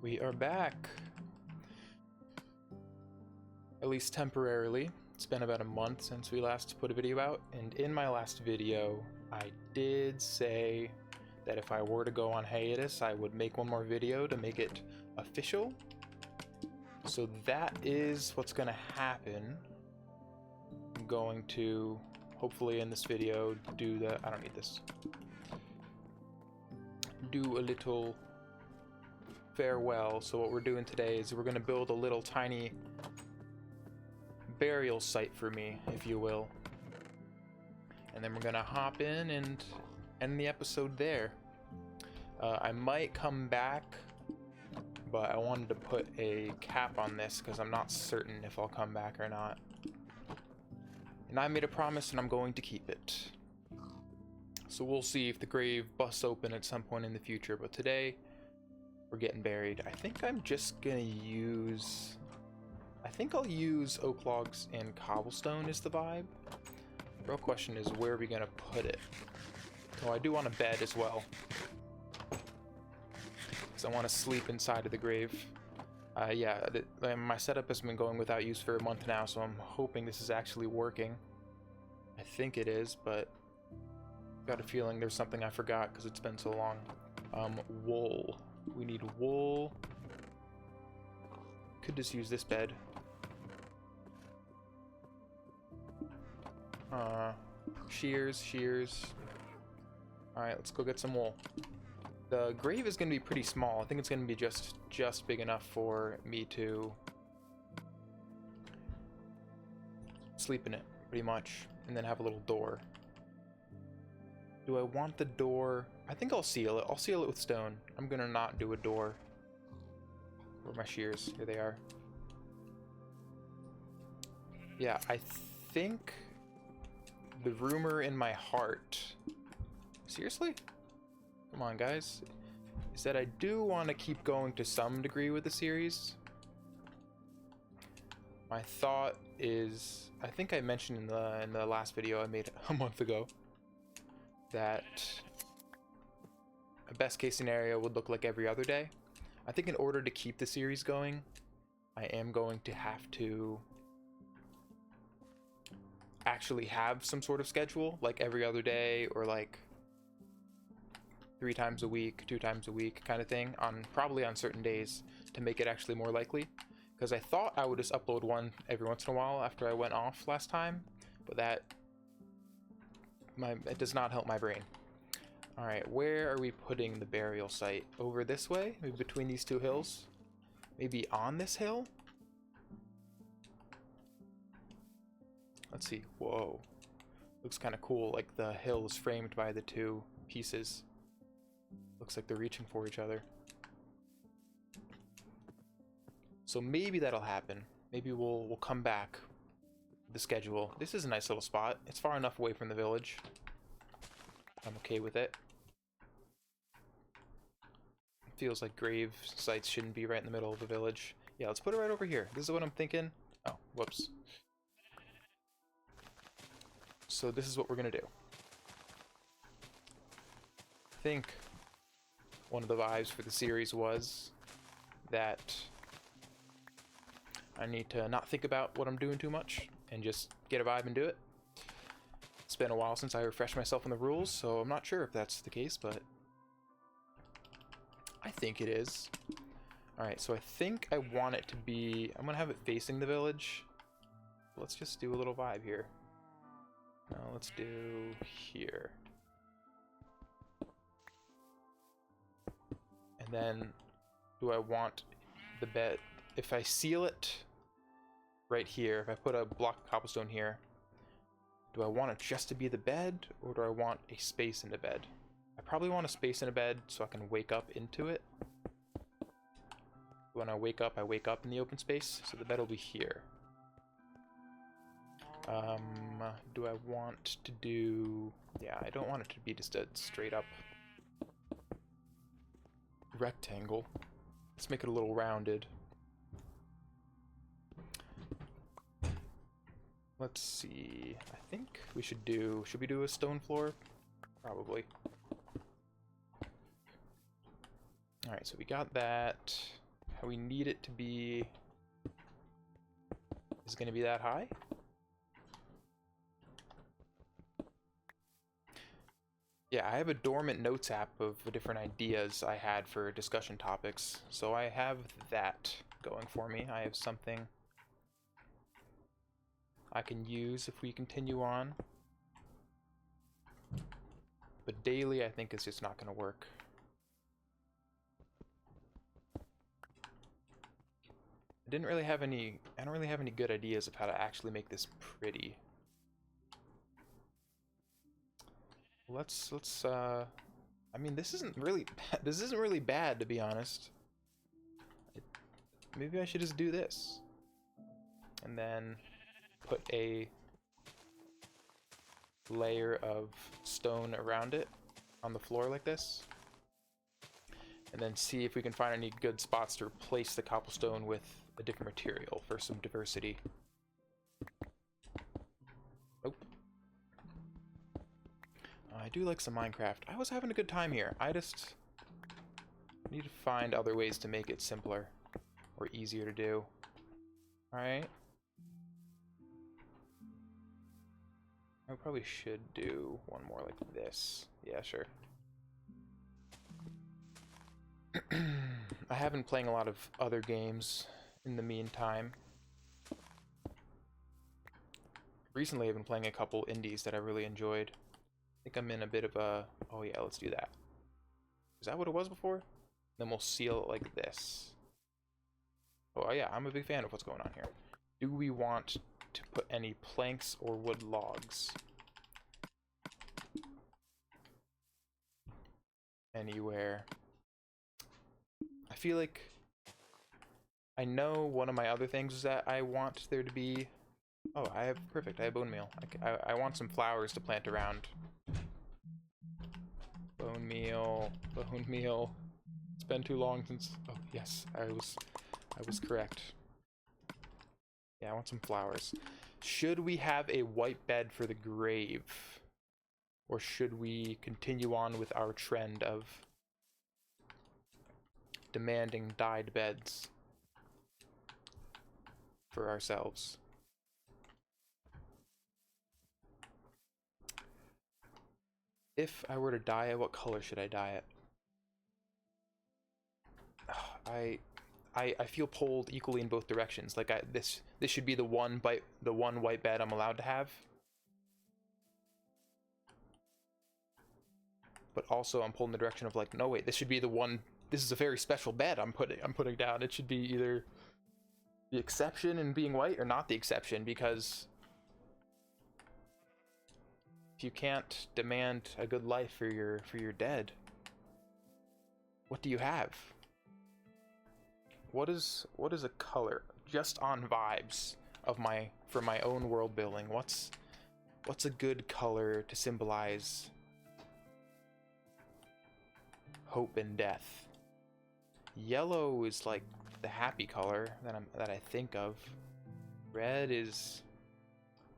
We are back. At least temporarily. It's been about a month since we last put a video out, and in my last video, I did say that if I were to go on hiatus, I would make one more video to make it official. So that is what's gonna happen. I'm going to, hopefully in this video, do the, I don't need this, do a little farewell. So what we're doing today is we're gonna build a little tiny burial site for me, if you will. And then we're gonna hop in and end the episode there. I might come back, but I wanted to put a cap on this because I'm not certain if I'll come back or not. And I made a promise and I'm going to keep it. So we'll see if the grave busts open at some point in the future, but today we're getting buried. I think I'm just gonna use, I think I'll use oak logs and cobblestone is the vibe. The real question is, where are we gonna put it? Oh, I do want a bed as well, because I want to sleep inside of the grave. Yeah, my setup has been going without use for a month now, so I'm hoping this is actually working. I think it is, but got a feeling there's something I forgot because it's been so long. Wool. We need wool. Could just use this bed. Shears. Alright, let's go get some wool. The grave is going to be pretty small. I think it's going to be just big enough for me to sleep in it, pretty much, and then have a little door. Do I want the door? I think I'll seal it. I'll seal it with stone. I'm going to not do a door. Where are my shears? Here they are. Yeah, I think the rumor in my heart... Seriously? Come on, guys. Is that I do want to keep going to some degree with the series. My thought is, I think I mentioned in the last video I made a month ago, that a best case scenario would look like every other day. I think in order to keep the series going, I am going to have to actually have some sort of schedule, like every other day, or like 3 times a week, 2 times a week kind of thing, probably on certain days, to make it actually more likely. Because I thought I would just upload one every once in a while after I went off last time, but it does not help my brain. Alright, where are we putting the burial site? Over this way? Maybe between these 2 hills? Maybe on this hill? Let's see. Whoa. Looks kind of cool, like the hill is framed by the 2 pieces. Looks like they're reaching for each other. So maybe that'll happen. Maybe we'll come back with the schedule. This is a nice little spot. It's far enough away from the village. I'm okay with it. It feels like grave sites shouldn't be right in the middle of the village. Yeah, let's put it right over here. This is what I'm thinking. Oh, whoops. So this is what we're gonna do. I think one of the vibes for the series was that I need to not think about what I'm doing too much and just get a vibe and do it. It's been a while since I refreshed myself on the rules, so I'm not sure if that's the case, but I think it is. Alright, so I think I want it to be... I'm going to have it facing the village. Let's just do a little vibe here. Let's do here. And then, do I want the bed... If I seal it right here, if I put a block of cobblestone here, do I want it just to be the bed, or do I want a space in the bed? I probably want a space in a bed so I can wake up into it. When I wake up in the open space, so the bed will be here. Do I want to do... Yeah, I don't want it to be just a straight up rectangle. Let's make it a little rounded. Let's see, I think we should we do a stone floor? Probably. Alright, so we got that. we need it to be... Is it going to be that high? Yeah, I have a dormant notes app of different ideas I had for discussion topics, so I have that going for me. I have something I can use if we continue on. But daily, I think it's just not going to work. I don't really have any good ideas of how to actually make this pretty. I mean, this isn't really bad, to be honest. Maybe I should just do this. And then put a layer of stone around it on the floor like this. And then see if we can find any good spots to replace the cobblestone with a different material for some diversity. Nope. I do like some Minecraft. I was having a good time here. I just need to find other ways to make it simpler or easier to do. Alright. I probably should do one more like this. Yeah, sure. I have been playing a lot of other games in the meantime. Recently I've been playing a couple indies that I really enjoyed. I think I'm in a bit of a... Oh yeah, let's do that. Is that what it was before? Then we'll seal it like this. Oh yeah, I'm a big fan of what's going on here. Do we want to put any planks or wood logs anywhere? I feel like I know one of my other things is that I want there to be... Oh, I have bone meal. I want some flowers to plant around. Bone meal. It's been too long since... Oh yes, I was correct. Yeah, I want some flowers. Should we have a white bed for the grave? Or should we continue on with our trend of demanding dyed beds for ourselves? If I were to dye it, what color should I dye it? I feel pulled equally in both directions. Like this should be the one white bed I'm allowed to have. But also I'm pulled in the direction of like, no wait, this should be the one. This is a very special bed I'm putting down. It should be either the exception in being white or not the exception, because if you can't demand a good life for your dead, what do you have? What is a color just on vibes of for my own world building? What's a good color to symbolize hope and death? Yellow is like the happy color that I think of. Red is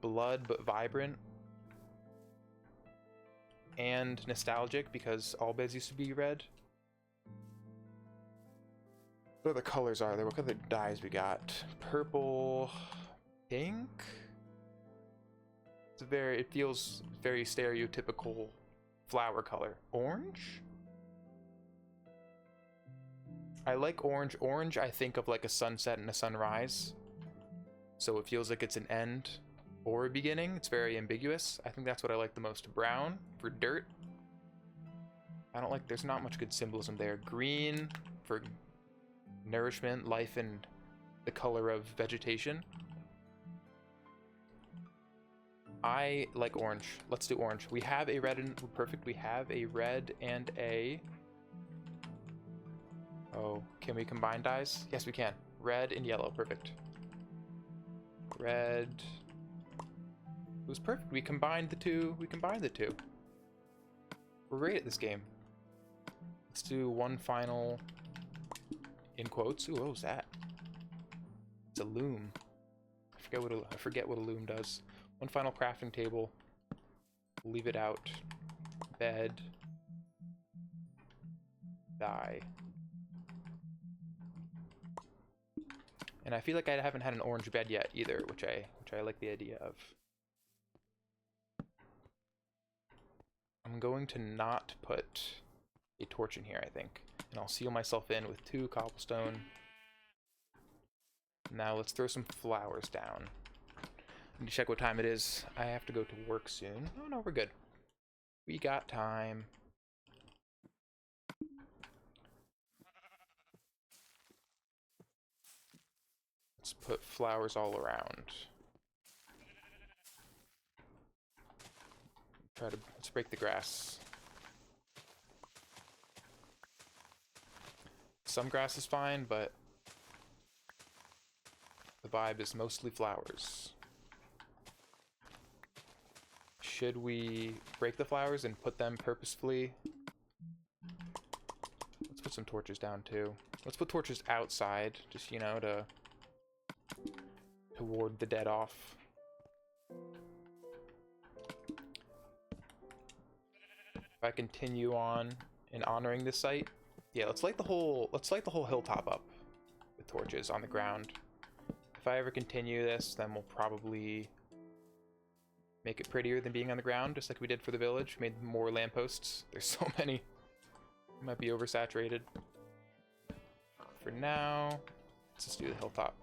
blood but vibrant and nostalgic because all beds used to be red. What other colors are there? What other dyes we got? Purple, pink. It feels very stereotypical flower color. Orange? I like orange. Orange, I think of like a sunset and a sunrise. So it feels like it's an end or a beginning. It's very ambiguous. I think that's what I like the most. Brown for dirt. There's not much good symbolism there. Green for nourishment, life, and the color of vegetation. I like orange. Let's do orange. We have a red and perfect. We have a red and a... Oh, can we combine dyes? Yes, we can. Red and yellow, perfect. Red. It was perfect. We combined the two. We're great at this game. Let's do one final, in quotes. Ooh, what was that? It's a loom. I forget what a loom does. One final crafting table. Leave it out. Bed. Dye. And I feel like I haven't had an orange bed yet either, which I like the idea of. I'm going to not put a torch in here, I think. And I'll seal myself in with 2 cobblestone. Now let's throw some flowers down. I need to check what time it is. I have to go to work soon. Oh no, we're good. We got time. Let's put flowers all around. Let's break the grass. Some grass is fine, but the vibe is mostly flowers. Should we break the flowers and put them purposefully? Let's put some torches down too. Let's put torches outside, just, you know, to ward the dead off. If I continue on in honoring this site, yeah, let's light the whole hilltop up with torches on the ground. If I ever continue this, then we'll probably make it prettier than being on the ground, just like we did for the village. Made more lampposts. There's so many. It might be oversaturated. For now, let's just do the hilltop.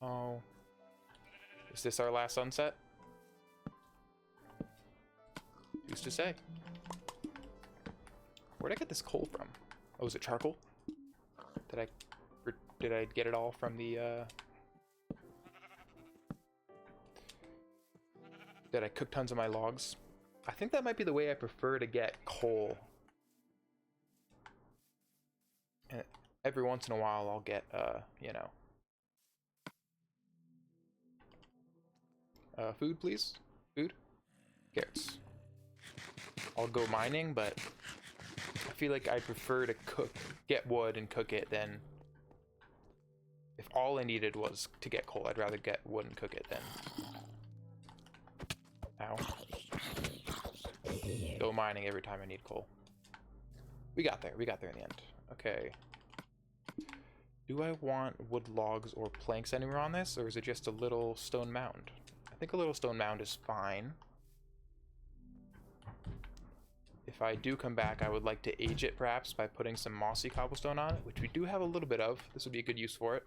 Oh. Is this our last sunset? Who's to say? Where'd I get this coal from? Oh, is it charcoal? Did I get it all from the, Did I cook tons of my logs? I think that might be the way I prefer to get coal. And every once in a while I'll get, you know. Food, please? Food? Carrots. I'll go mining, but I feel like I prefer to get wood and cook it than... If all I needed was to get coal, I'd rather get wood and cook it than... Ow. Go mining every time I need coal. We got there in the end. Okay. Do I want wood logs or planks anywhere on this, or is it just a little stone mound? I think a little stone mound is fine. If I do come back, I would like to age it perhaps by putting some mossy cobblestone on it, which we do have a little bit of. This would be a good use for it.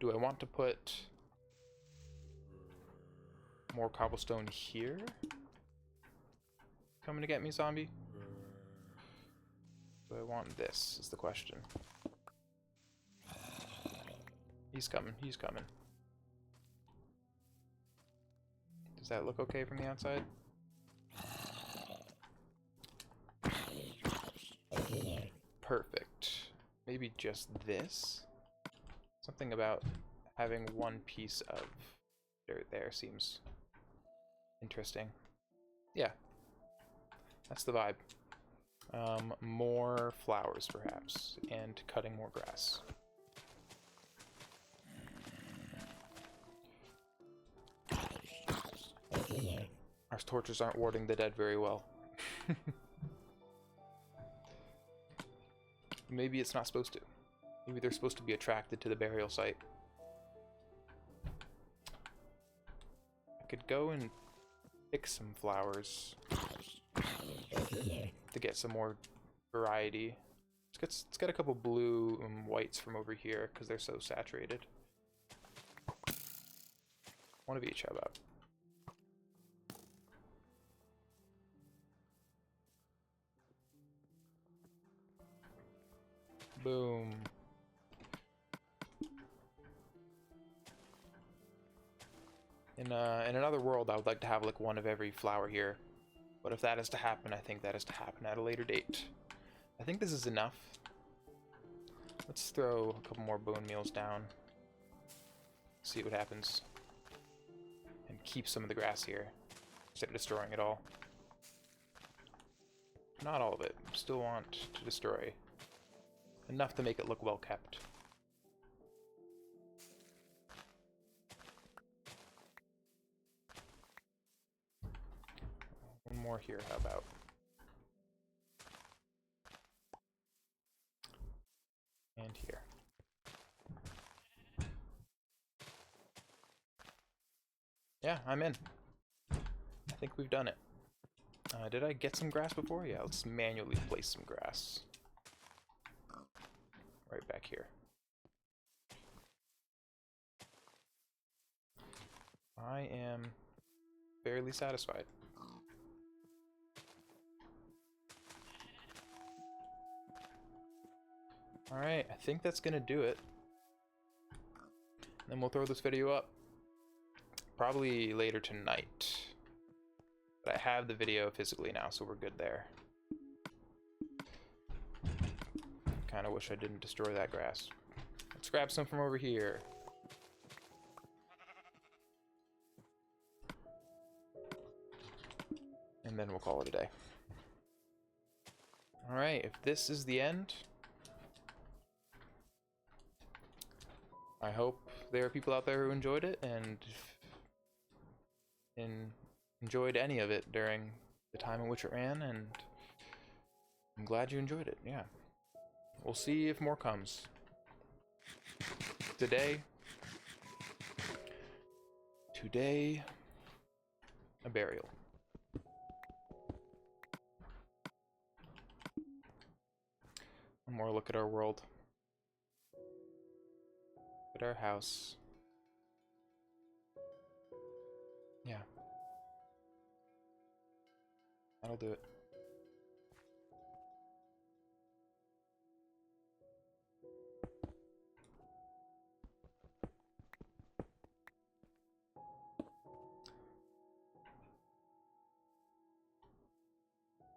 Do I want to put more cobblestone here? Coming to get me, zombie? Do I want this, is the question. He's coming, he's coming. Does that look okay from the outside? Perfect. Maybe just this? Something about having one piece of dirt there seems interesting. Yeah. That's the vibe. More flowers, perhaps, and cutting more grass. Our torches aren't warding the dead very well. Maybe it's not supposed to. Maybe they're supposed to be attracted to the burial site. I could go and pick some flowers to get some more variety. Let's get a couple blue and whites from over here because they're so saturated. One of each, how about? Boom. In another world, I would like to have like one of every flower here. But if that is to happen, I think that is to happen at a later date. I think this is enough. Let's throw a couple more bone meals down. See what happens. And keep some of the grass here, instead of destroying it all. Not all of it. Still want to destroy enough to make it look well kept. One more here, how about? And here. Yeah, I'm in. I think we've done it. Did I get some grass before? Yeah, let's manually place some grass. Right back here. I am fairly satisfied. Alright, I think that's gonna do it. Then we'll throw this video up. Probably later tonight. But I have the video physically now, so we're good there. Kinda wish I didn't destroy that grass. Let's grab some from over here. And then we'll call it a day. Alright, if this is the end, I hope there are people out there who enjoyed it and enjoyed any of it during the time in which it ran, and I'm glad you enjoyed it. Yeah. We'll see if more comes. Today, a burial. One more look at our world. At our house. Yeah. That'll do it.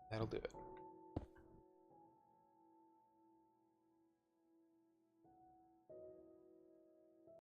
That'll do it.